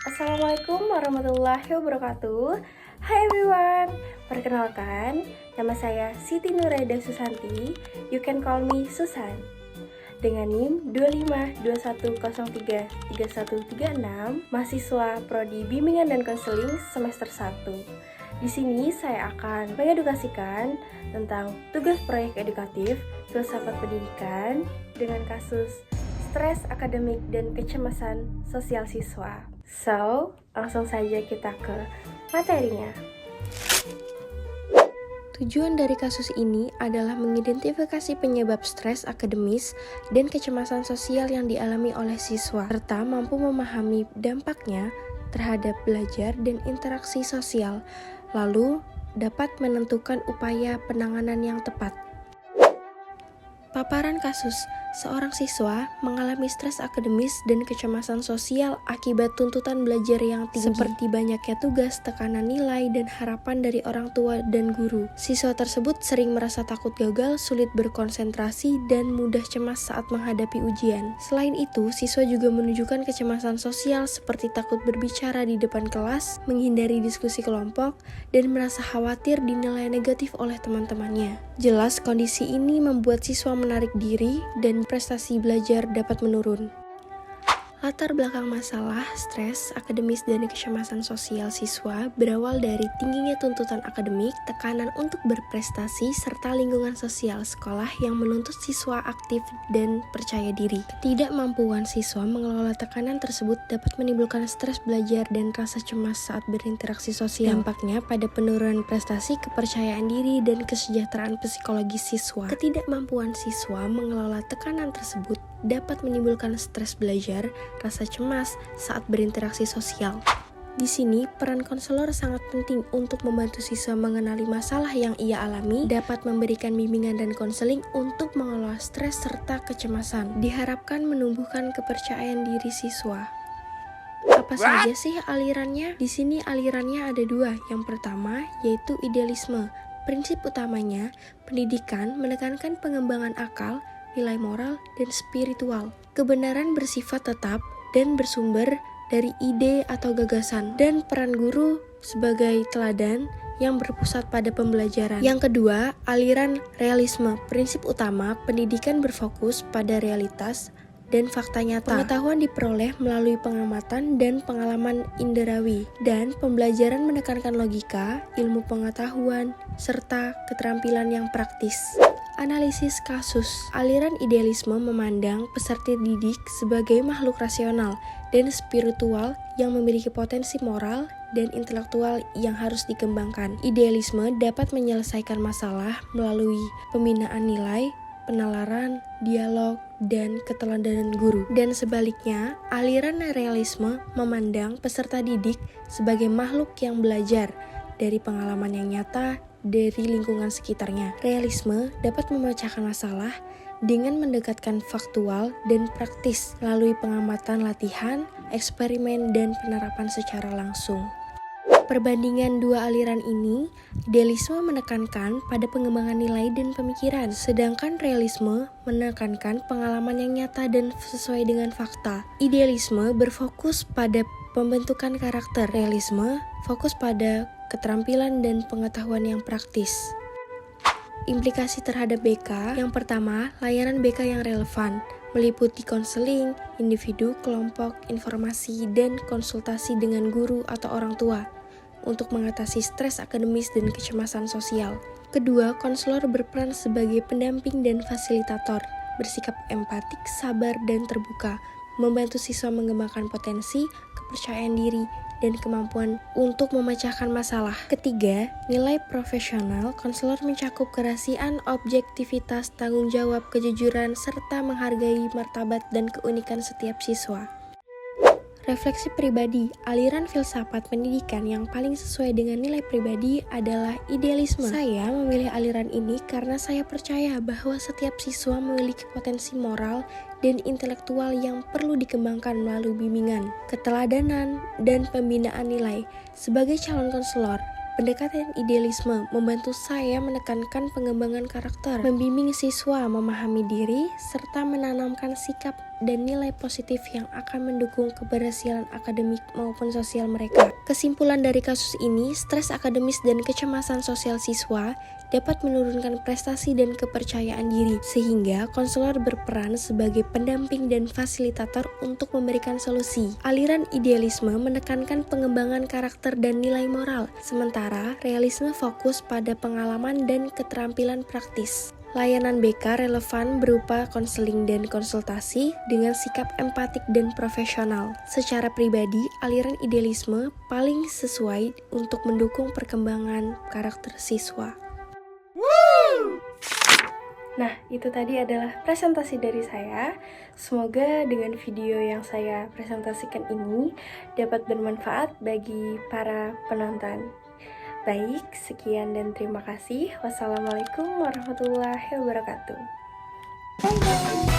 Assalamualaikum warahmatullahi wabarakatuh. Hai everyone, perkenalkan, nama saya Siti Nuraida Susanti. You can call me Susan. Dengan NIM 2521033136, mahasiswa Prodi Bimbingan dan Konseling semester 1. Di sini saya akan mengedukasikan tentang tugas proyek edukatif, filsafat pendidikan dengan kasus stres akademik dan kecemasan sosial siswa. So, langsung saja kita ke materinya. Tujuan dari kasus ini adalah mengidentifikasi penyebab stres akademis dan kecemasan sosial yang dialami oleh siswa, serta mampu memahami dampaknya terhadap belajar dan interaksi sosial, lalu dapat menentukan upaya penanganan yang tepat. Paparan kasus, seorang siswa mengalami stres akademis dan kecemasan sosial akibat tuntutan belajar yang tinggi, seperti banyaknya tugas, tekanan nilai, dan harapan dari orang tua dan guru. Siswa tersebut sering merasa takut gagal, sulit berkonsentrasi, dan mudah cemas saat menghadapi ujian. Selain itu, siswa juga menunjukkan kecemasan sosial seperti takut berbicara di depan kelas, menghindari diskusi kelompok, dan merasa khawatir dinilai negatif oleh teman-temannya. Jelas, kondisi ini membuat siswa menarik diri dan prestasi belajar dapat menurun. Latar belakang masalah stres akademis dan kecemasan sosial siswa berawal dari tingginya tuntutan akademik, tekanan untuk berprestasi, serta lingkungan sosial sekolah yang menuntut siswa aktif dan percaya diri. Ketidakmampuan siswa mengelola tekanan tersebut dapat menimbulkan stres belajar dan rasa cemas saat berinteraksi sosial. Dampaknya pada penurunan prestasi, kepercayaan diri, dan kesejahteraan psikologis siswa. Ketidakmampuan siswa mengelola tekanan tersebut dapat menimbulkan stres belajar, rasa cemas saat berinteraksi sosial. Di sini, peran konselor sangat penting untuk membantu siswa mengenali masalah yang ia alami, dapat memberikan bimbingan dan konseling untuk mengelola stres serta kecemasan. Diharapkan menumbuhkan kepercayaan diri siswa. Apa saja sih alirannya? Di sini alirannya ada dua. Yang pertama yaitu idealisme. Prinsip utamanya, pendidikan menekankan pengembangan akal, nilai moral, dan spiritual. Kebenaran bersifat tetap dan bersumber dari ide atau gagasan, dan peran guru sebagai teladan yang berpusat pada pembelajaran. Yang kedua, aliran realisme. Prinsip utama, pendidikan berfokus pada realitas dan fakta nyata. Pengetahuan diperoleh melalui pengamatan dan pengalaman inderawi, dan pembelajaran menekankan logika, ilmu pengetahuan, serta keterampilan yang praktis. Analisis kasus. Aliran idealisme memandang peserta didik sebagai makhluk rasional dan spiritual yang memiliki potensi moral dan intelektual yang harus dikembangkan. Idealisme dapat menyelesaikan masalah melalui pembinaan nilai, penalaran, dialog, dan keteladanan guru. Dan sebaliknya, aliran realisme memandang peserta didik sebagai makhluk yang belajar dari pengalaman yang nyata dari lingkungan sekitarnya. Realisme dapat memecahkan masalah dengan mendekatkan faktual dan praktis melalui pengamatan latihan, eksperimen, dan penerapan secara langsung. Perbandingan dua aliran ini, idealisme menekankan pada pengembangan nilai dan pemikiran, sedangkan realisme menekankan pengalaman yang nyata dan sesuai dengan fakta. Idealisme berfokus pada pembentukan karakter, realisme fokus pada keterampilan dan pengetahuan yang praktis. Implikasi terhadap BK. Yang pertama, layanan BK yang relevan, meliputi konseling, individu, kelompok, informasi, dan konsultasi dengan guru atau orang tua untuk mengatasi stres akademis dan kecemasan sosial. Kedua, konselor berperan sebagai pendamping dan fasilitator, bersikap empatik, sabar, dan terbuka, membantu siswa mengembangkan potensi, kepercayaan diri, dan kemampuan untuk memecahkan masalah. Ketiga, nilai profesional. Konselor mencakup kerahasiaan, objektivitas, tanggung jawab, kejujuran, serta menghargai martabat dan keunikan setiap siswa. Refleksi pribadi. Aliran filsafat pendidikan yang paling sesuai dengan nilai pribadi adalah idealisme. Saya memilih aliran ini karena saya percaya bahwa setiap siswa memiliki potensi moral dan intelektual yang perlu dikembangkan melalui bimbingan, keteladanan, dan pembinaan nilai. Sebagai calon konselor, pendekatan idealisme membantu saya menekankan pengembangan karakter, membimbing siswa memahami diri, serta menanamkan sikap dan nilai positif yang akan mendukung keberhasilan akademik maupun sosial mereka. Kesimpulan dari kasus ini, stres akademis dan kecemasan sosial siswa dapat menurunkan prestasi dan kepercayaan diri, sehingga konselor berperan sebagai pendamping dan fasilitator untuk memberikan solusi. Aliran idealisme menekankan pengembangan karakter dan nilai moral, sementara realisme fokus pada pengalaman dan keterampilan praktis. Layanan BK relevan berupa konseling dan konsultasi dengan sikap empatik dan profesional. Secara pribadi, aliran idealisme paling sesuai untuk mendukung perkembangan karakter siswa. Nah, itu tadi adalah presentasi dari saya. Semoga dengan video yang saya presentasikan ini dapat bermanfaat bagi para penonton. Baik, sekian dan terima kasih. Wassalamualaikum warahmatullahi wabarakatuh. Bye-bye.